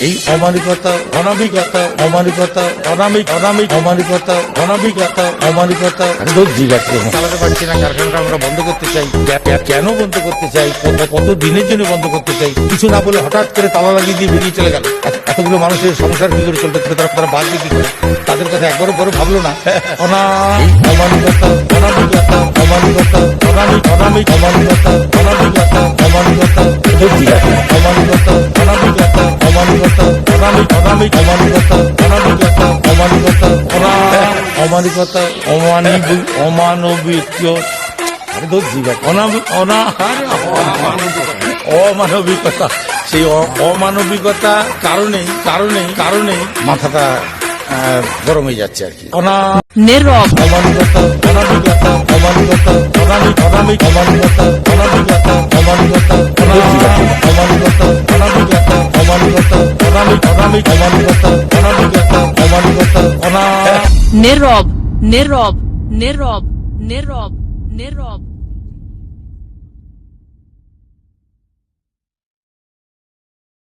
এই অমানিকতা, অনামিকতা, অমানিকতা, অমানিকতা, অনামিকতা, অমানিকতা চালাতে পারছি না। কারখানাটা আমরা বন্ধ করতে চাই। কেন বন্ধ করতে চাই, কত দিনের জন্য বন্ধ করতে চাই, কিছু না বলে হঠাৎ করে তালা লাগিয়ে দিয়ে বেরিয়ে চলে গেল। এতগুলো মানুষের সংসার কি করে চলতে থাকে, তারা বাঁচবে কি করে, তাদের কথা একবারও পরে ভাবলো না। অমানিকতা, অনামিকতা, অমানিকতা, অমানিকতা, অমানিকতা, অমানিকতা, অমানিকতা, অমানিকতা, অনামিকতা, অমানিকতা, অমানিকতা, অমানিকতা, অমানিকতা, অমানবিক, অমানবিকতা। সেই অমানবিকতা কারণে মাথাটা গরম হয়ে যাচ্ছে আর কি। নীরব অমানিকতা, অনামিকতা, অমানিকতা, অমানিকতা, অমানিকতা, অমানিকতা, অমানিকতা, অমানিকতা, অনামিকতা, অমানিকতা, অমানিকতা, অনামিকতা, অমানিকতা, নীরব নীরব নীরব নীরব নীরব